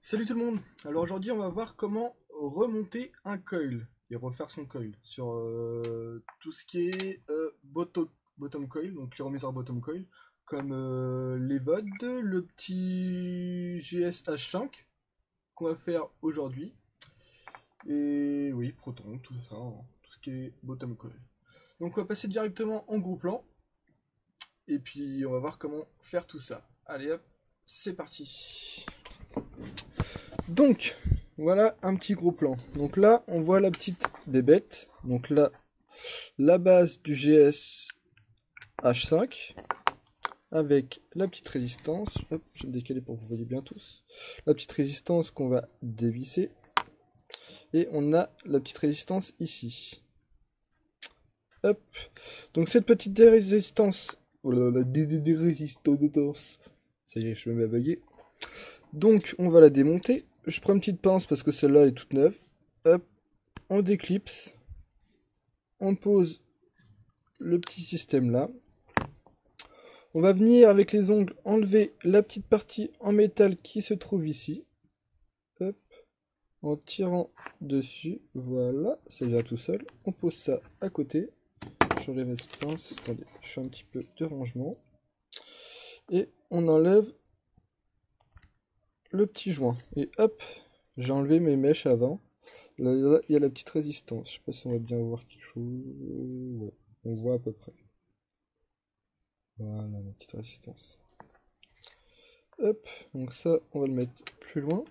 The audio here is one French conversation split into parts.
Salut tout le monde. Alors aujourd'hui on va voir comment remonter un coil et refaire son coil sur tout ce qui est bottom coil, donc les remiseurs bottom coil, comme les VOD, le petit GS-H5 qu'on va faire aujourd'hui, et oui, Proton, tout ça, hein, tout ce qui est bottom coil. Donc on va passer directement en gros plan, et puis on va voir comment faire tout ça. Allez hop, c'est parti. Donc, voilà un petit gros plan. Donc là, on voit la petite bébête. Donc là, la base du GS H5 avec la petite résistance. Hop, je vais me décaler pour que vous voyez bien tous. La petite résistance qu'on va dévisser. Et on a la petite résistance ici. Hop. Donc cette petite résistance. Oh là là, la résistance. Ça y est, je me mets à bugger. Donc on va la démonter. Je prends une petite pince parce que celle-là elle est toute neuve. Hop, on déclipse. On pose le petit système là. On va venir avec les ongles enlever la petite partie en métal qui se trouve ici. Hop, en tirant dessus. Voilà, ça vient tout seul. On pose ça à côté. J'enlève la petite pince. Attendez, je fais un petit peu de rangement. Et on enlève le petit joint. Et hop, j'ai enlevé mes mèches avant. Là, il y a la petite résistance. Je sais pas si on va bien voir quelque chose. Ouais, on voit à peu près. Voilà, la petite résistance. Hop, donc ça, on va le mettre plus loin.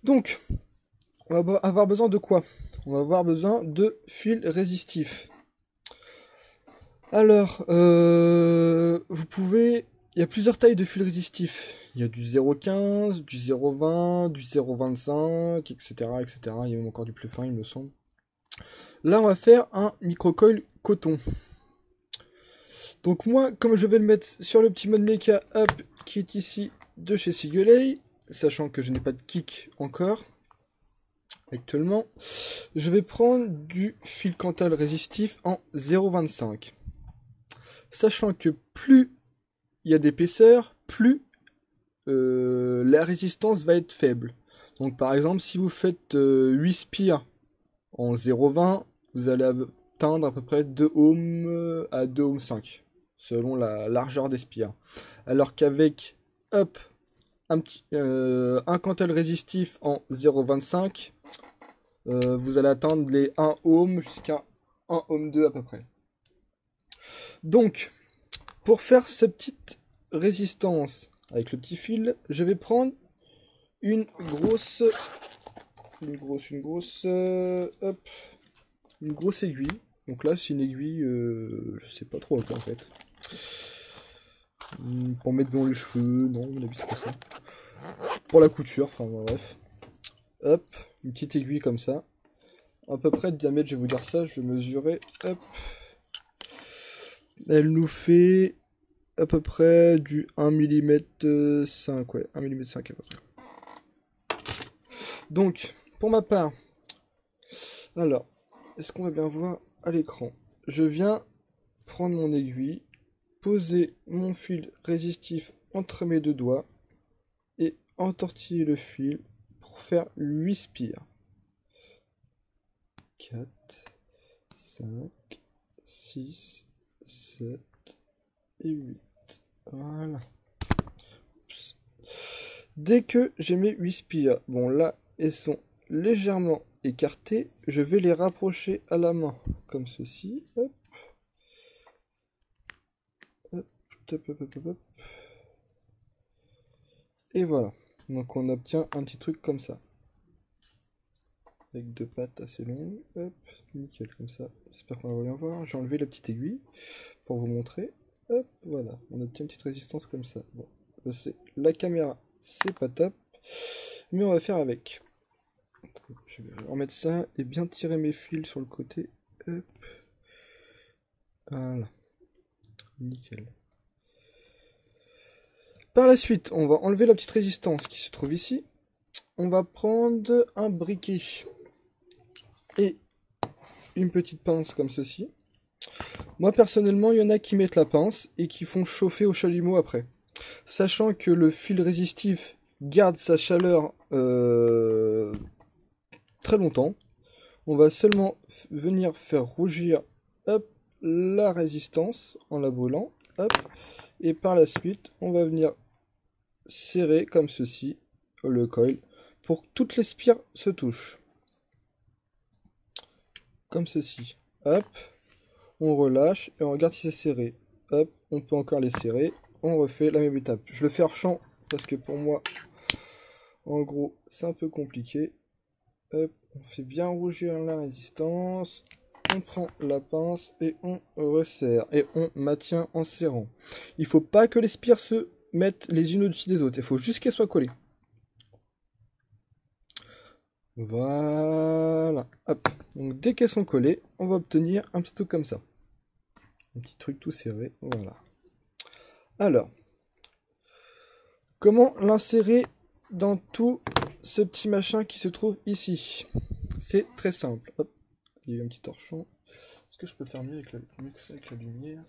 Donc, on va avoir besoin de quoi? On va avoir besoin de fils résistifs. Alors, vous pouvez... Il y a plusieurs tailles de fils résistifs. Il y a du 0,15, du 0,20, du 0,25, etc., etc. Il y a même encore du plus fin, il me semble. Là, on va faire un microcoil coton. Donc moi, comme je vais le mettre sur le petit mode mecha up qui est ici de chez Sigolay, sachant que je n'ai pas de kick encore, actuellement, je vais prendre du fil Cantal résistif en 0,25. Sachant que plus il y a d'épaisseur, plus la résistance va être faible. Donc par exemple, si vous faites 8 spires en 0,20, vous allez atteindre à peu près 2 ohms à 2 ohms 5, selon la largeur des spires. Alors qu'avec hop, un Cantal résistif en 0,25, vous allez atteindre les 1 ohm jusqu'à 1 ohm 2 à peu près. Donc, pour faire cette petite résistance avec le petit fil, je vais prendre une grosse aiguille. Donc là, c'est une aiguille, je sais pas trop quoi en fait. Pour mettre dans les cheveux, non, on a vu c'est pas ça. Pour la couture, enfin bref. Hop, une petite aiguille comme ça. À peu près de diamètre, je vais vous dire ça, je vais mesurer. Hop. Elle nous fait à peu près du 1 mm 5, ouais, 1 mm 5 à peu près. Donc, pour ma part, alors, est-ce qu'on va bien voir à l'écran? Je viens prendre mon aiguille, poser mon fil résistif entre mes deux doigts et entortiller le fil pour faire 8 spires. 4, 5, 6, 7 et 8. Voilà. Oups. Dès que j'ai mes 8 spires, bon là, elles sont légèrement écartées, je vais les rapprocher à la main, comme ceci. Hop. Hop, hop, hop, hop, hop. Et voilà. Donc on obtient un petit truc comme ça. Avec deux pattes assez longues. Hop, nickel, comme ça. J'espère qu'on va bien voir. J'ai enlevé la petite aiguille pour vous montrer. Hop, voilà. On obtient une petite résistance comme ça. Bon, je sais, la caméra, c'est pas top. Mais on va faire avec. Je vais remettre ça et bien tirer mes fils sur le côté. Hop. Voilà. Nickel. Par la suite, on va enlever la petite résistance qui se trouve ici. On va prendre un briquet et une petite pince comme ceci. Moi personnellement, il y en a qui mettent la pince et qui font chauffer au chalumeau après. Sachant que le fil résistif, garde sa chaleur très longtemps. On va seulement venir faire rougir, hop, la résistance en la brûlant, hop, et par la suite, on va venir serrer comme ceci le coil pour que toutes les spires se touchent. Comme ceci, hop, on relâche et on regarde si c'est serré. Hop, on peut encore les serrer, on refait la même étape. Je le fais hors champ parce que pour moi, en gros, c'est un peu compliqué. Hop, on fait bien rougir la résistance. On prend la pince et on resserre. Et on maintient en serrant. Il faut pas que les spires se mettent les unes au-dessus des autres. Il faut juste qu'elles soient collées. Voilà. Hop. Donc dès qu'elles sont collées, on va obtenir un petit truc comme ça. Un petit truc tout serré. Voilà. Alors, comment l'insérer dans tout ce petit machin qui se trouve ici? C'est très simple. Hop. Il y a eu un petit torchon. Est-ce que je peux faire mieux avec la lumière?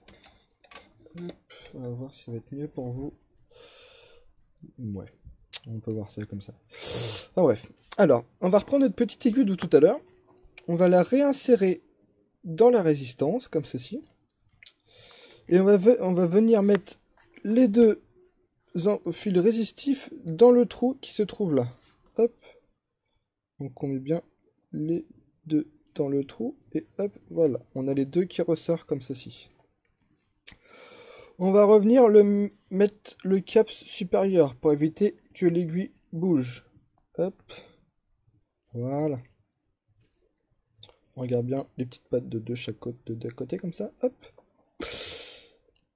Hop. On va voir si ça va être mieux pour vous. Ouais. On peut voir ça comme ça. Ah, bref. Alors, on va reprendre notre petite aiguille de tout à l'heure. On va la réinsérer dans la résistance, comme ceci. Et on va venir mettre les deux fils résistifs dans le trou qui se trouve là. Hop. Donc on met bien les deux dans le trou. Et hop, voilà. On a les deux qui ressortent comme ceci. On va revenir mettre le cap supérieur pour éviter que l'aiguille bouge. Hop. Voilà. On regarde bien les petites pattes de chaque côté, de côté comme ça. Hop.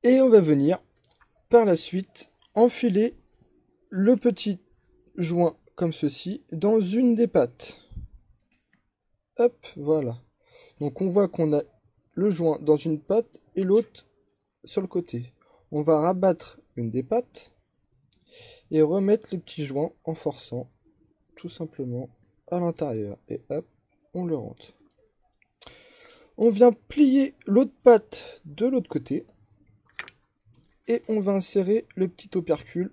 Et on va venir par la suite enfiler le petit joint comme ceci dans une des pattes. Hop, voilà. Donc on voit qu'on a le joint dans une patte et l'autre sur le côté. On va rabattre une des pattes et remettre le petit joint en forçant tout simplement à l'intérieur. Et hop, on le rentre. On vient plier l'autre patte de l'autre côté. Et on va insérer le petit opercule,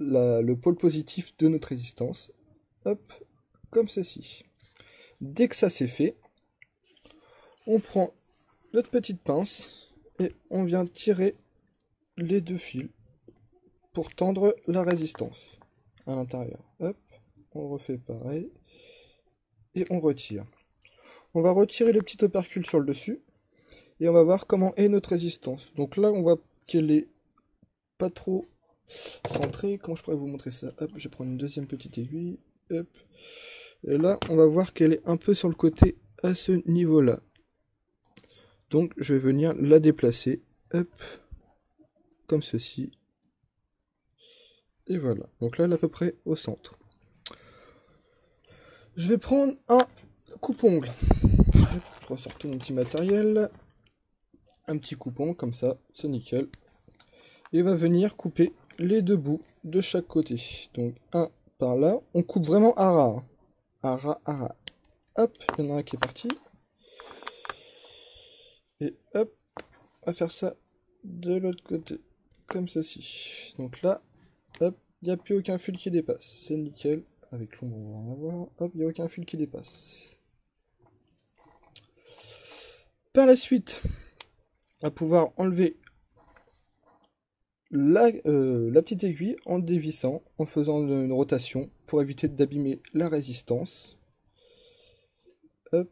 le pôle positif de notre résistance. Hop, comme ceci. Dès que ça c'est fait, on prend notre petite pince et on vient tirer les deux fils pour tendre la résistance à l'intérieur. Hop, on refait pareil et on retire. On va retirer le petit opercule sur le dessus et on va voir comment est notre résistance. Donc là, on voit qu'elle est pas trop centrée. Comment je pourrais vous montrer ça? Hop, je vais prendre une deuxième petite aiguille. Hop. Et là, on va voir qu'elle est un peu sur le côté à ce niveau-là. Donc, je vais venir la déplacer. Hop. Comme ceci. Et voilà. Donc là, elle est à peu près au centre. Je vais prendre un coupe-ongle. Je ressors tout mon petit matériel. Un petit coupon, comme ça, c'est nickel. Et va venir couper les deux bouts de chaque côté. Donc, un par là. On coupe vraiment à ras. À ras, à ras. Hop, il y en a un qui est parti. Et hop, on va faire ça de l'autre côté. Comme ceci. Donc là, hop, il n'y a plus aucun fil qui dépasse. C'est nickel. Avec l'ombre, on va en avoir. Hop, il n'y a aucun fil qui dépasse. Par la suite, on va pouvoir enlever la petite aiguille en dévissant, en faisant une rotation pour éviter d'abîmer la résistance. Hop,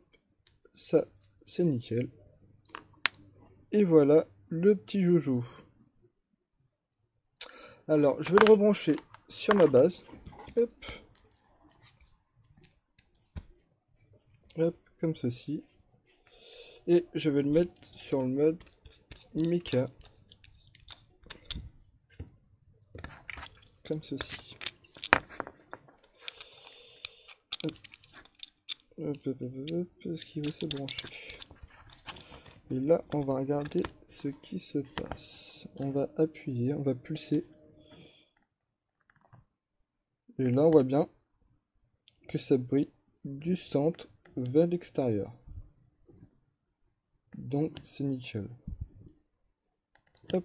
ça c'est nickel. Et voilà le petit joujou. Alors je vais le rebrancher sur ma base. Hop. Hop, comme ceci. Et je vais le mettre sur le mode Mecha. Comme ceci. Hop. Hop, hop, hop, hop, est-ce qu'il veut se brancher? Et là, on va regarder ce qui se passe. On va appuyer, on va pulser. Et là, on voit bien que ça brille du centre vers l'extérieur. Donc, c'est nickel. Hop.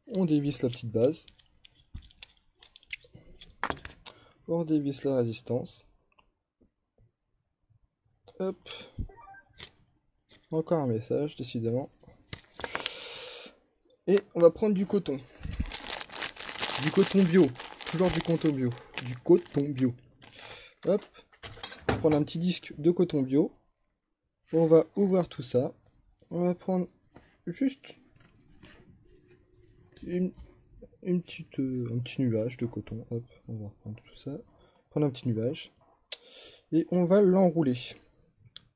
On dévisse la petite base. On dévisse la résistance. Hop. Encore un message, décidément. Et on va prendre du coton. Du coton bio. Toujours du coton bio. Du coton bio. Hop. On va prendre un petit disque de coton bio. On va ouvrir tout ça. On va prendre juste un petit nuage de coton. Hop. On va reprendre tout ça. Prendre un petit nuage. Et on va l'enrouler.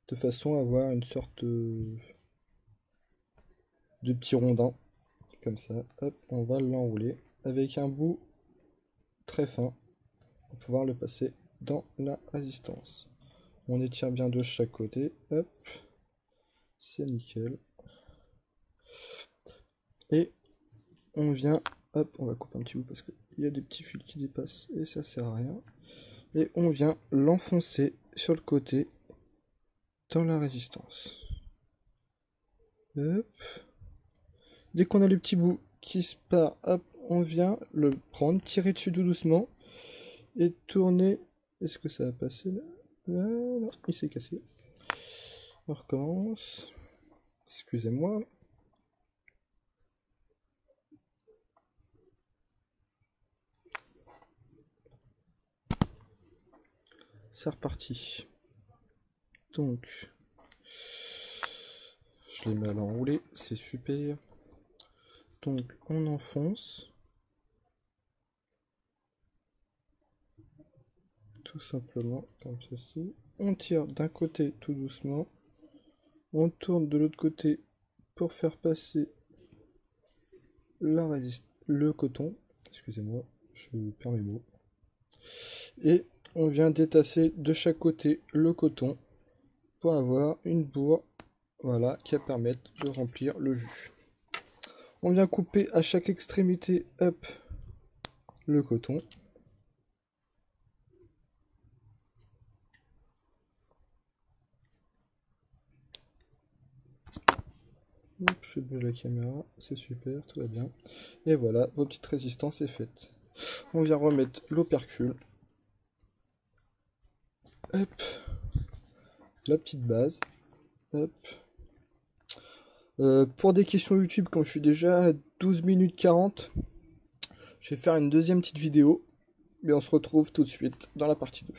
De façon à avoir une sorte de petit rondin. Comme ça. Hop. On va l'enrouler avec un bout très fin. Pour pouvoir le passer dans la résistance. On étire bien de chaque côté. Hop. C'est nickel. Et on vient, hop, on va couper un petit bout parce qu'il y a des petits fils qui dépassent et ça sert à rien. Et on vient l'enfoncer sur le côté dans la résistance. Hop. Dès qu'on a le petit bout qui se part, hop, on vient le prendre, tirer dessus tout doucement et tourner. Est-ce que ça va passer là? Non, il s'est cassé. On recommence. Excusez-moi. C'est reparti. Donc, je les mets à l'enrouler, c'est super. Donc, on enfonce. Tout simplement, comme ceci. On tire d'un côté tout doucement. On tourne de l'autre côté pour faire passer le coton. Excusez-moi, je perds mes mots. Et on vient détasser de chaque côté le coton pour avoir une bourre, voilà, qui va permettre de remplir le jus. On vient couper à chaque extrémité, hop, le coton. Hop, je bouge la caméra, c'est super, tout va bien. Et voilà, vos petites résistances est faite. On vient remettre l'opercule. Hop, la petite base. Hop. Pour des questions YouTube, quand je suis déjà à 12 minutes 40, je vais faire une deuxième petite vidéo. Mais on se retrouve tout de suite dans la partie 2.